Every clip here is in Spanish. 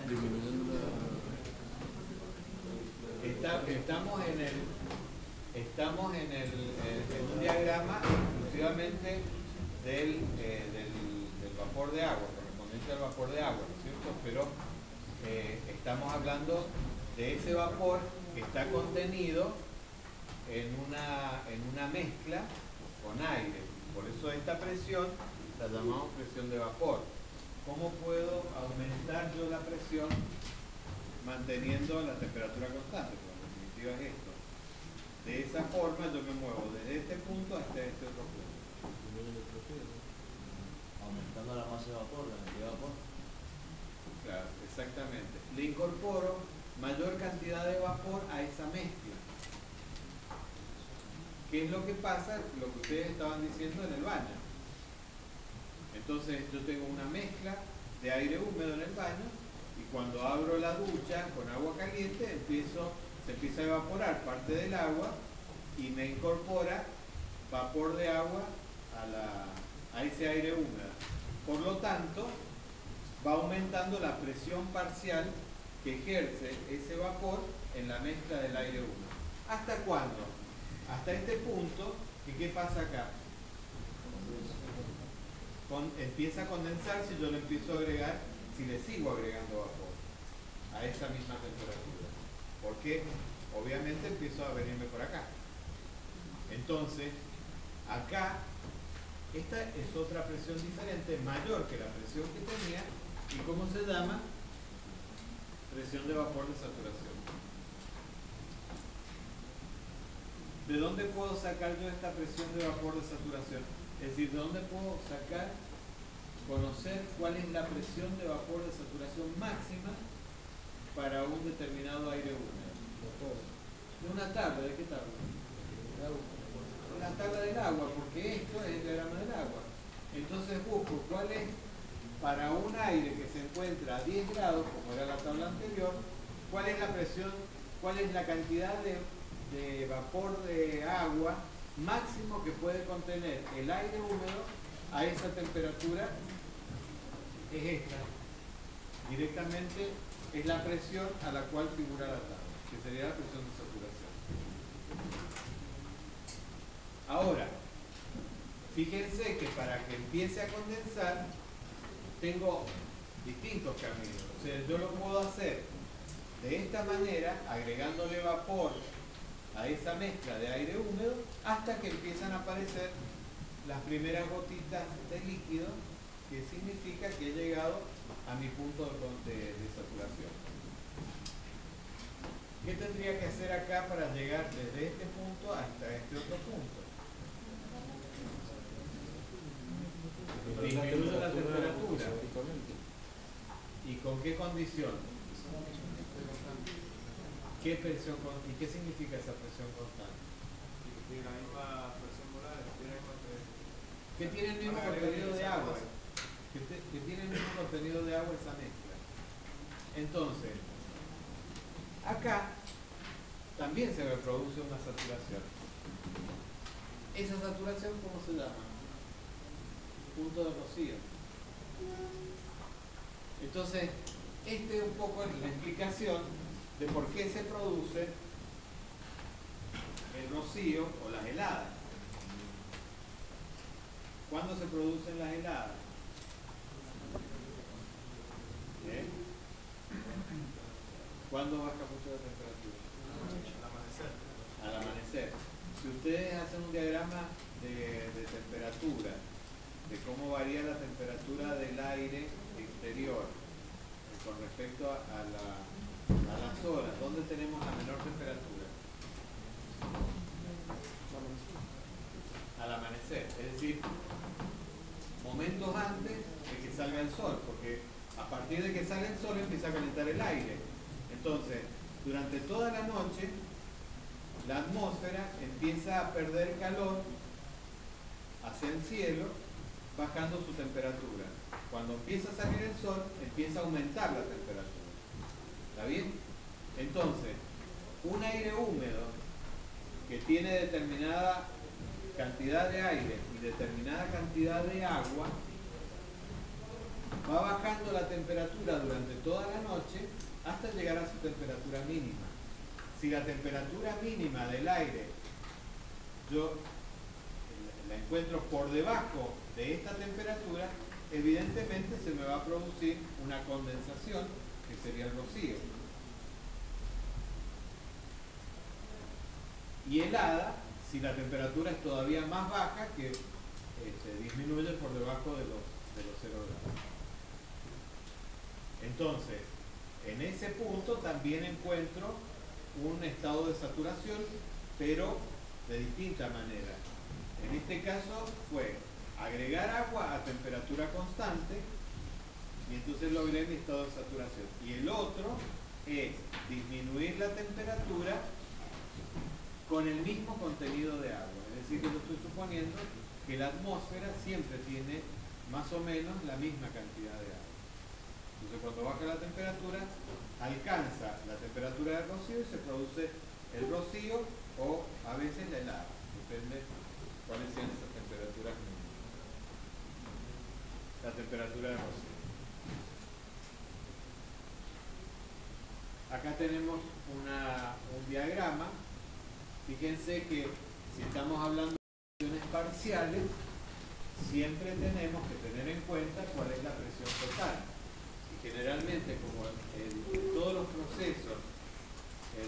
En un diagrama exclusivamente del vapor de agua, correspondiente al vapor de agua, ¿no es cierto? Pero estamos hablando de ese vapor que está contenido en una mezcla con aire. Por eso esta presión la llamamos presión de vapor. ¿Cómo puedo aumentar yo la presión manteniendo la temperatura constante? Porque en definitiva es esto. De esa forma yo me muevo desde este punto hasta este otro punto. Aumentando la masa de vapor, la cantidad de vapor. Claro, exactamente. Le incorporo mayor cantidad de vapor a esa mezcla. ¿Qué es lo que pasa? Lo que ustedes estaban diciendo en el baño. Entonces yo tengo una mezcla de aire húmedo en el baño y cuando abro la ducha con agua caliente se empieza a evaporar parte del agua y me incorpora vapor de agua a ese aire húmedo. Por lo tanto, va aumentando la presión parcial que ejerce ese vapor en la mezcla del aire húmedo. ¿Hasta cuándo? Hasta este punto, ¿qué pasa acá? Empieza a condensar si yo le empiezo a agregar, si le sigo agregando vapor a esa misma temperatura. Porque obviamente empiezo a venirme por acá. Entonces, acá, esta es otra presión diferente, mayor que la presión que tenía. ¿Y cómo se llama? Presión de vapor de saturación. ¿De dónde puedo sacar yo esta presión de vapor de saturación? Es decir, ¿de dónde puedo conocer cuál es la presión de vapor de saturación máxima para un determinado aire húmedo? De una tabla, ¿de qué tabla? De la tabla del agua, porque esto es el diagrama del agua. Entonces busco cuál es, para un aire que se encuentra a 10 grados, como era la tabla anterior, cuál es la presión, cuál es la cantidad de vapor de agua máximo que puede contener el aire húmedo a esa temperatura. Es esta. Directamente es la presión a la cual figura la tabla, que sería la presión de saturación. Ahora, fíjense que para que empiece a condensar tengo distintos caminos. O sea, yo lo puedo hacer de esta manera, agregándole vapor a esa mezcla de aire húmedo hasta que empiezan a aparecer las primeras gotitas de líquido, que significa que he llegado a mi punto de saturación. ¿Qué tendría que hacer acá para llegar desde este punto hasta este otro punto? Disminuyo la temperatura. ¿Y con qué condición? ¿Qué presión constante? ¿Y qué significa esa presión constante? Tiene la misma presión molar, que tiene el mismo contenido de agua. Que tiene el mismo contenido de agua esa mezcla. Entonces, acá también se me produce una saturación. ¿Esa saturación cómo se llama? Punto de rocío. Entonces, esta es un poco la explicación de por qué se produce el rocío o las heladas. ¿Cuándo se producen las heladas? ¿Eh? ¿Cuándo baja mucho la temperatura? Al amanecer. Si ustedes hacen un diagrama de temperatura, de cómo varía la temperatura del aire exterior con respecto a las horas, ¿dónde tenemos la menor temperatura? Al amanecer, es decir, momentos antes de que salga el sol, porque a partir de que sale el sol empieza a calentar el aire. Entonces, durante toda la noche, la atmósfera empieza a perder calor hacia el cielo, bajando su temperatura. Cuando empieza a salir el sol, empieza a aumentar la temperatura. ¿Está bien? Entonces, un aire húmedo que tiene determinada cantidad de aire y determinada cantidad de agua va bajando la temperatura durante toda la noche hasta llegar a su temperatura mínima. Si la temperatura mínima del aire yo la encuentro por debajo de esta temperatura, evidentemente se me va a producir una condensación, que sería el rocío. Y helada si la temperatura es todavía más baja, que disminuye por debajo de los 0 grados. Entonces, en ese punto también encuentro un estado de saturación, pero de distinta manera. En este caso fue agregar agua a temperatura constante y entonces logré mi estado de saturación. Y el otro es disminuir la temperatura con el mismo contenido de agua. Es decir, que yo estoy suponiendo que la atmósfera siempre tiene más o menos la misma cantidad de agua. Entonces cuando baja la temperatura, alcanza la temperatura del rocío y se produce el rocío o a veces la helada, depende cuáles sean esas temperaturas mínimas. La temperatura del rocío. Acá tenemos un diagrama. Fíjense que si estamos hablando de presiones parciales, siempre tenemos que tener en cuenta cuál es la presión total. Y generalmente, como en todos los procesos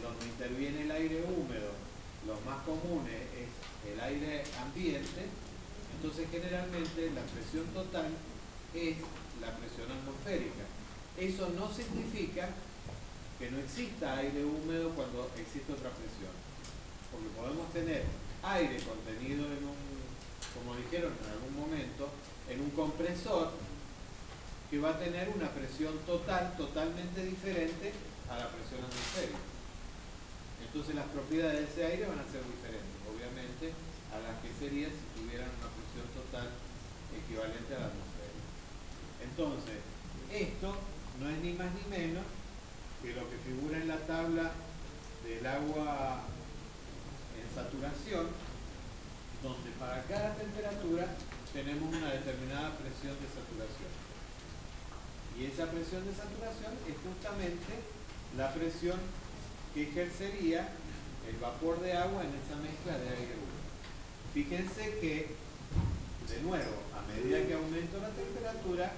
donde interviene el aire húmedo, los más comunes es el aire ambiente, entonces generalmente la presión total es la presión atmosférica. Eso no significa que no exista aire húmedo cuando existe otra presión, porque podemos tener aire contenido en un, como dijeron en algún momento, en un compresor que va a tener una presión total totalmente diferente a la presión atmosférica. Entonces las propiedades de ese aire van a ser diferentes, obviamente, a las que serían si tuvieran una presión total equivalente a la atmosférica. Entonces, esto no es ni más ni menos que lo que figura en la tabla del agua en saturación, donde para cada temperatura tenemos una determinada presión de saturación. Y esa presión de saturación es justamente la presión que ejercería el vapor de agua en esa mezcla de aire húmedo. Fíjense que, de nuevo, a medida que aumenta la temperatura,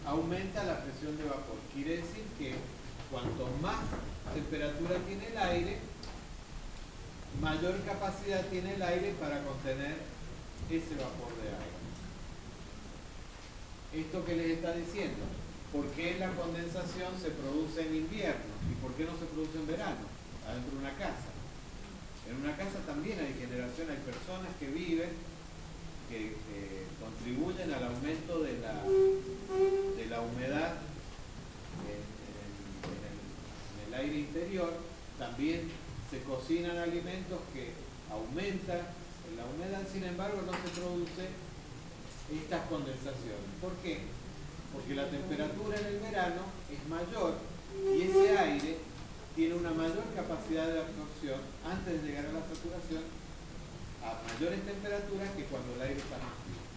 aumenta la presión de vapor. Quiere decir que cuanto más temperatura tiene el aire, mayor capacidad tiene el aire para contener ese vapor de agua. ¿Esto qué les está diciendo? ¿Por qué la condensación se produce en invierno? ¿Y por qué no se produce en verano? Adentro de una casa. En una casa también hay generación, hay personas que viven, que contribuyen al aumento de la humedad en el aire interior. También se cocinan alimentos que aumentan la humedad, sin embargo no se produce estas condensaciones. ¿Por qué? Porque la temperatura en el verano es mayor y ese aire tiene una mayor capacidad de absorción antes de llegar a la saturación a mayores temperaturas que cuando el aire está más frío.